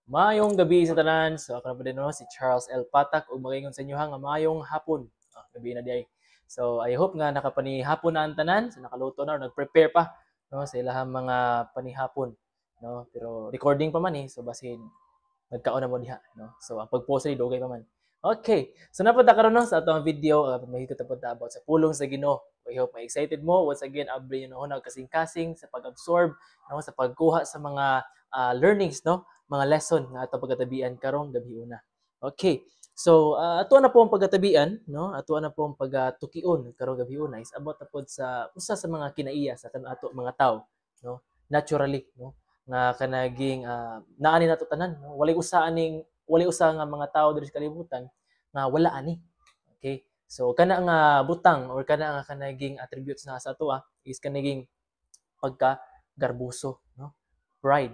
Maayong gabi sa tanan. So ako na po din no, si Charles L. Patak ug magaingon sa inyo nga maayong hapon. Gabi na di ay. So I hope nga nakapanihapon na ang tanan, so nakaluto na or nag-prepare pa no sa ilahang mga panihapon no. Pero recording pa man so basin nagkaon na mo diha no. So ang pag-post ni dugay pa man. Okay. So napunta karon no sa atong video mahigit na punta about sa pulong sa Ginoo. I hope may excited mo once again abri no kasing-kasing sa pag-absorb no sa pagkuha sa mga learnings no mga lesson nga ato pagkatabian karong gabi una. Okay. So ato na po ang pagkatabian no ato na po ang pagatukion karong gabi una is about na pod sa usa sa mga kinaiya sa ato mga tao no naturally no nga kanaging naani nato tanan no? walay usa nga mga tao diri sa kalibutan nga wala ani. Okay, so kana nga butang or kana nga kanaging attributes na sa ato is kanaging pagka garbuso no, pride.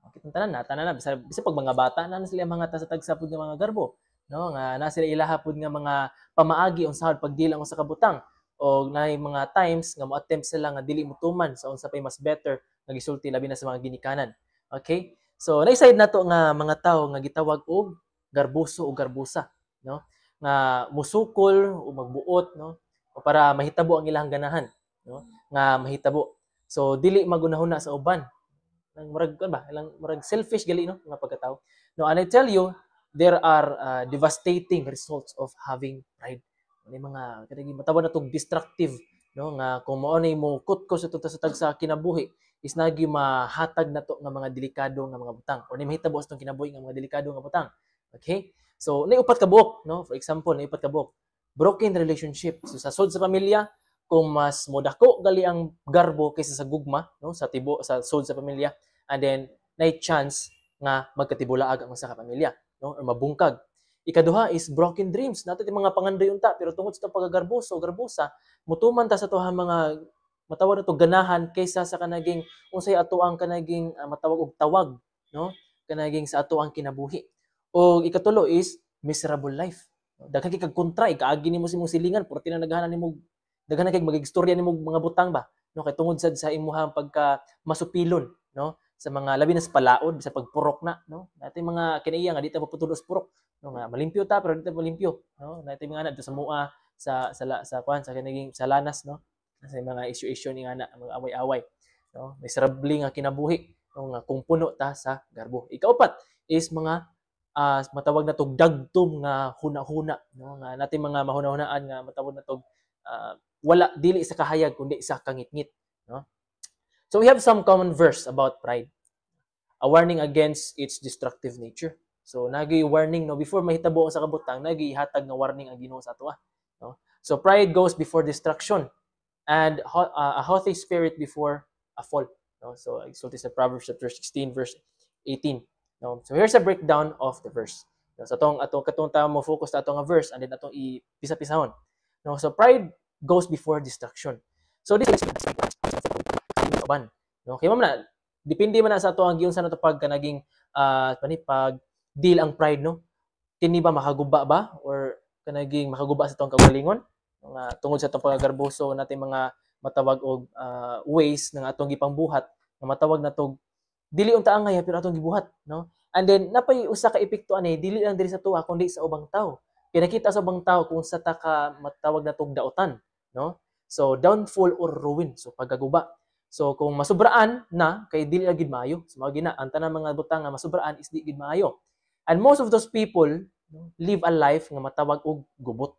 Okay, tanan na bisa pag mga bata na sila mga tasatag sa pud nga mga garbo no nga na sila ilahapod nga mga pamaagi unsahod pagdila sa kabutang o na mga times nga mo attempt sila nga dili motuman sa unsa pay mas better nga gisulti labi na sa mga ginikanan. Okay? So na-side nato nga mga tawo nga gitawag og garbuso o garbusa, no? Nga musukol o magbuot, no? O para mahitabo ang ilang ganahan, no? Nga mahitabo. So dili magunahuna sa uban. Nang murag kan ba? Ilang murag selfish gali no nga pagkatao. No, and I tell you, there are devastating results of having pride. May mga kanang matawag na tong destructive no nga kung mao ni mo kutkos sa tag sa kinabuhi is nagi mahatag nato nga mga delikado nga mga butang or ni mahitabo sa kinabuhi nga mga delikado nga butang. Okay? So nay upat ka buok no, for example nay upat ka buok broken relationship. So sa sud sa pamilya kung mas modako gali ang garbo kaysa sa gugma no sa tibo sa sud sa pamilya and then nay chance nga magkatibulaag ang usa ka pamilya no or mabungkag. Ikaduha is broken dreams. Nato ti mga pangandoy unta pero tungod sa paggagarboso o garbosa, mutuman ta sa tuha mga matawag na to ganahan kaysa sa kanaging unsay ato ang kanaging matawag og tawag, no? Kanaging sa ato ang kinabuhi. O ikatulo is miserable life. Daghan kay kag kontra, ikaagi nimo simong silingan, puro tinanagahan nimo daghan kay magigistorya nimo mga butang ba, no? Kay tungod sad sa imuhang pagka masupilon, no? Sa mga labi na sa palaod, sa pagpurok na, no? Natin mga kinaiya nga di ta maputulos purok, no? Nga malimpyo ta pero di ta malimpyo, no? Natin mga anak sa mua sa kwan sa kanaging sa lanas, no? Sa mga issue ni nga na mga away-away, no? Miserable nga kinabuhi, no? Nga kung puno ta sa garbo. Ikaupat is mga matawag na tog dagtom nga huna-huna, no? Nga natin mga mahuna-hunaan nga matawag na tog wala dili sa kahayag kundi sa kangitngit, no? So we have some common verse about pride. A warning against its destructive nature. So nagi warning no before mahitabo sa kabutang, nagi hatag nga warning ang Ginoo sa ato no? So pride goes before destruction and a haughty spirit before a fall, no? So exulti sa Proverbs chapter 16 verse 18, no? So here's a breakdown of the verse. No? So atong katong ta mo focus ta atong verse and then atong ipisa-pisahon. No? So pride goes before destruction. So this is uban. No, kay na depende man na sa ato ang giunsa nato pag kanaging pag deal ang pride no. Kini ba makaguba ba or kanaging makaguba sa atong kagalingon nga tungod sa atong pagagarboso natin mga matawag og ways nga atong gipangbuhat nga matawag natog dili unta angay pero atong gibuhat no. And then napay usa ka epekto ani dili lang diri sa tuwa kundi sa ubang tao. Kaya nakita sa ubang tao kung sa ta ka matawag natog daotan no. So downfall or ruin so pagaguba. So kung masubraan na kay dili na gid maayo. So mao gina ang tanang mga butang nga masubraan is di gid maayo. And most of those people live a life nga matawag og gubot.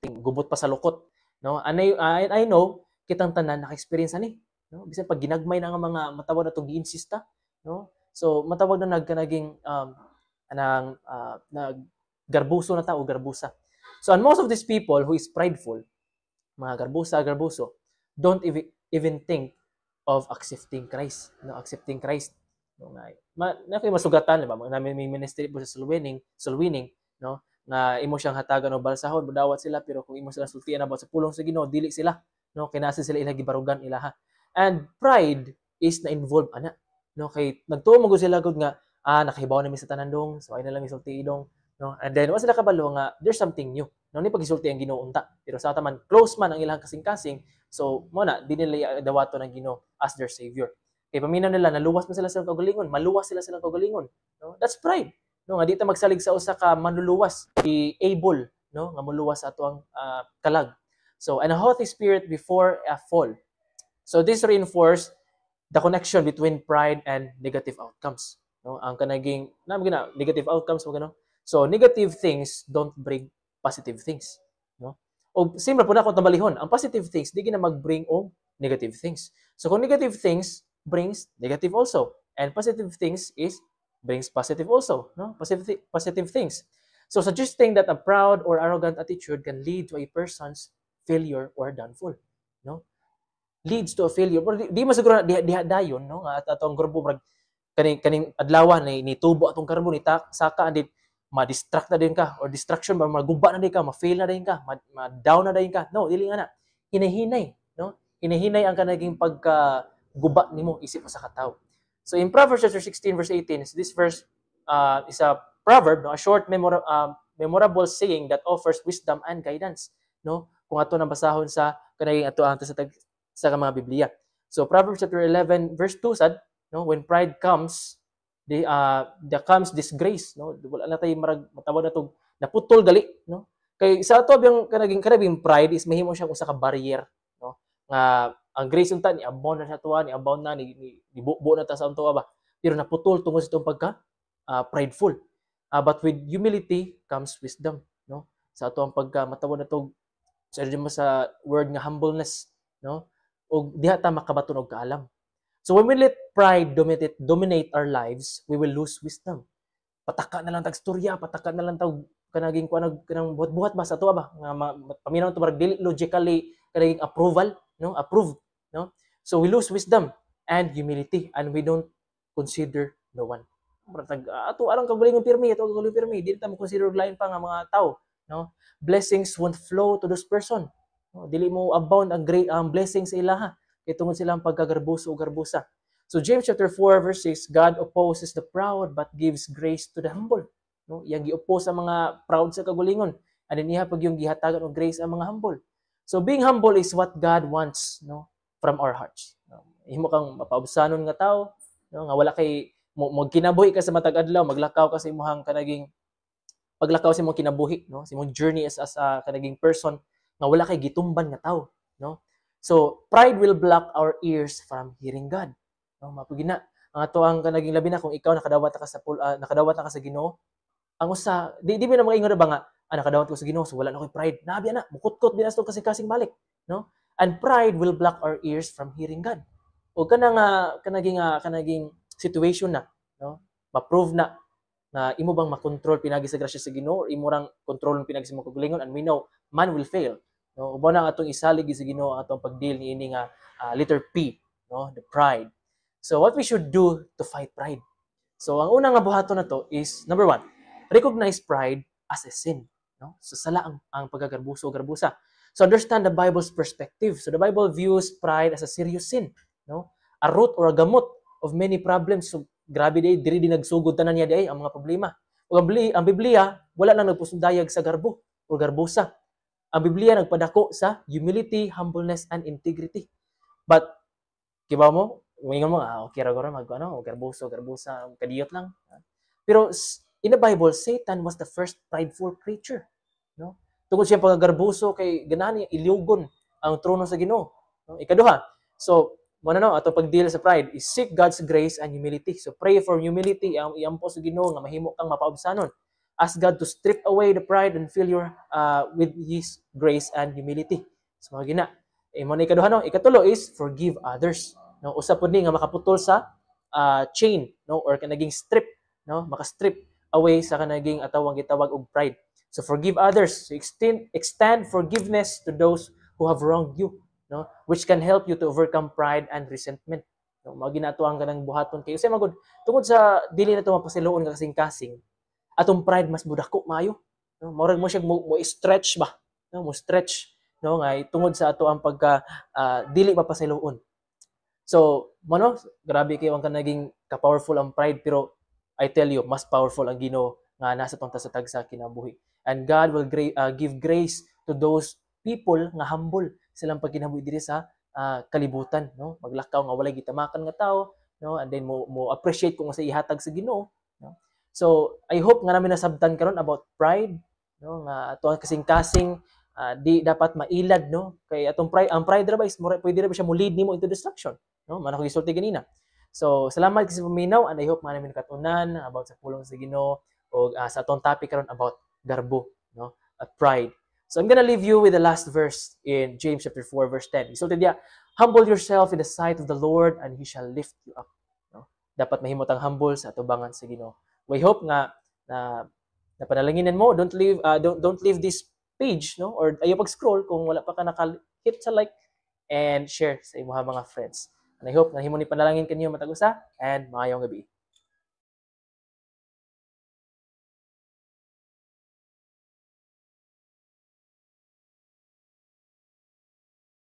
Gubot pa sa lukot, no? And I know kitang tanan naka-experience ani, no? Bisan pag ginagmay na nga mga matawag na tong gi-insista, no? So matawag na nagkanaging anang garbuso na ta o garbusa. So and most of these people who is prideful, mga garbuso, don't even think of accepting Christ, no, accepting Christ, no, na kay masugatan ba namin may ministry po sa soul winning, no, na imo siyang hatagan o balsahon budawat sila pero kung imo sila sultian about sa pulong sa Ginoo dili sila, no, kay nasa sila ilang gibarugan ilaha. And pride is na involved ana, no, kay nagtuo mo sila gud nga nakahibaw na mi sa tanan dong so ay na lang isulti dong, no, and then once sila kabalo nga there's something new, no, ni pagisulti ang Ginoo unta pero sa taman close man ang ilang kasing-kasing. So, mo na, di nila dawato ng Ginoo as their Savior. Kay paminaw nila naluwas man sila sa kaugalingon, maluwas sila sa kaugalingon, no? That's pride. No, nga di ta magsalig sa usa ka manluluwas, able, no, nga muluwas sa atoang kalag. So, and a haughty spirit before a fall. So this reinforce the connection between pride and negative outcomes. No, ang kanaging negative outcomes mo gano. So negative things don't bring positive things, no? O same ra pud ako tabalihon, ang positive things di gina mag-bring og negative things. So kung negative things brings negative also, and positive things brings positive also, no? Positive things. So suggesting that a proud or arrogant attitude can lead to a person's failure or downfall, no? Leads to a failure. Pero di masiguro diha dayon, no? At atong grupo kaning adlaw ni tubo atong karbo ni saka andit ma-distract na din ka or distraction ba maguba na din ka, ma-fail na din ka, ma-down na din ka. No, dili nga na. Hinahinay, no? Hinahinay ang kanaging pagka-guba nimo isip mo sa katawo. So in Proverbs chapter 16 verse 18, this verse is a proverb, no? A short memorable saying that offers wisdom and guidance, no? Kung ato nang basahon sa kanaging ato ang sa mga Biblia. So Proverbs chapter 11 verse 2 sad, no, when pride comes, there comes disgrace, no? Wala na tay matawag na to naputol gali, no? Kay sa ato biyang kanaging pride is mahimo siya usa ka barrier, no? Nga ang grace unta ni abound na sa tuwa, ni abound na ni bubo na ta sa unto ba. Pero naputol tungod sa itong pagka prideful. But with humility comes wisdom, no? Sa ato ang pagka matawag na to sa word nga humbleness, no? O diha ta makabaton og kaalam. So when we let pride dominate our lives, we will lose wisdom. Pataka na lang tag storya, pataka na lang tag kanaging kanang buhat-buhat ba sa tuwa ba nga paminaw to barag dili logically kanaging approved, no? So we lose wisdom and humility and we don't consider no one. Ato alang kagalingon pirmi, dili ta mo consider lain pa nga mga tao, no? Blessings won't flow to this person. No? Dili mo abound ang great blessings sa ilaha kay tungod sila ang pagkagarbuso o garbusa. So James chapter 4 verse 6, God opposes the proud but gives grace to the humble. No? Yang gi-oppose ang mga proud sa kagulingon. And iniha pag yung gihatagan og grace ang mga humble. So being humble is what God wants, no, from our hearts. No? Himo kang mapaubsanon nga tao, no, nga wala kay mo kinabuhi ka sa matag adlaw, maglakaw ka sa imong kanaging paglakaw sa imong kinabuhi, no, sa imong journey as a kanaging person nga wala kay gitumban nga tao, no? So, pride will block our ears from hearing God. No, mapugina. Ang ato ang kanaging labi na kung ikaw nakadawat ka sa Ginoo, ang usa di mo na maingon ba nga nakadawat ko sa Ginoo so wala na koy pride. Nabi na, mukutkot binastog kasing balik, no? And pride will block our ears from hearing God. O kanaging situation na, no? Ma-prove na imo bang makontrol pinagi sa grasya sa Ginoo or imo rang kontrolon pinagi sa imong kagalingon, and we know man will fail. No, ubo na atong isalig sa Ginoo atong pagdeal niini nga letter P, no, the pride. So what we should do to fight pride? So ang unang nga buhaton na to is number 1, recognize pride as a sin, no? So sala ang pagkagarbuso o garbusa. So understand the Bible's perspective. So the Bible views pride as a serious sin, no? A root or a gamot of many problems. So grabe diri nagsugod tanan niya ang mga problema. Ug ang Biblia wala nang nagpusundayag sa garbo o garbusa. Ang Biblia nagpadako sa humility, humbleness, and integrity. But, kiba mo, umingon mo, okay ra garbusa, kadiyot lang. Pero, in the Bible, Satan was the first prideful creature. No? Tungkol siya paggarbuso, kay ganahan niya iliugon ang trono sa Ginoo. No? Ikaduha, so, atong pag-deal sa pride is seek God's grace and humility. So, pray for humility, ang iampo sa Ginoo nga mahimo kang mapaubsanon. Ask God to strip away the pride and fill your with His grace and humility. So mga gina. Mo ni ikaduha no, ikatulo is forgive others. No, usa pud ni nga makaputol sa chain, no, or kanaging strip, no, maka-strip away sa kanaging atawang gitawag og pride. So forgive others. So extend forgiveness to those who have wronged you, no, which can help you to overcome pride and resentment. No, mga ginato ang kanang buhaton kay usay magud tungod sa dili na to mapasiloon ka kasing-kasing. Atong pride mas budako maayo, no? Murag mo siya mo stretch ba, no? Mo stretch, no, nga tungod sa ato ang pagka dili mapasiloon. So grabe kayo ang kanaging ka-powerful ang pride, pero I tell you mas powerful ang Ginoo nga nasa tong tasatag sa kinabuhi. And God will give grace to those people nga humble silang pagkinabuhi diri sa kalibutan, no? Maglakaw nga walay gitamakan nga tao, no, and then mo appreciate kung sa ihatag sa Ginoo, no. So I hope nga namin nasabtan karon about pride, no, nga ato kasing-kasing di dapat mailad, no, kay atong pride, ang pride ra ba is pwede ra ba siya mo lead nimo into destruction, no, man ako gisulti ganina. So salamat kasi paminaw, and I hope nga namin katunan about sa pulong sa Ginoo o sa atong topic karon about garbo, no, at pride. So I'm gonna leave you with the last verse in James chapter 4 verse 10. So diya, humble yourself in the sight of the Lord and He shall lift you up. No? Dapat mahimot ang humble sa atubangan sa Ginoo. We hope nga na napanalanginan mo. Don't leave this page, no, or ayo pag-scroll kung wala pa ka naka-hit sa like and share sa imong mga friends. And I hope na himo ni panalangin kanyo matag usa, and maayong gabi.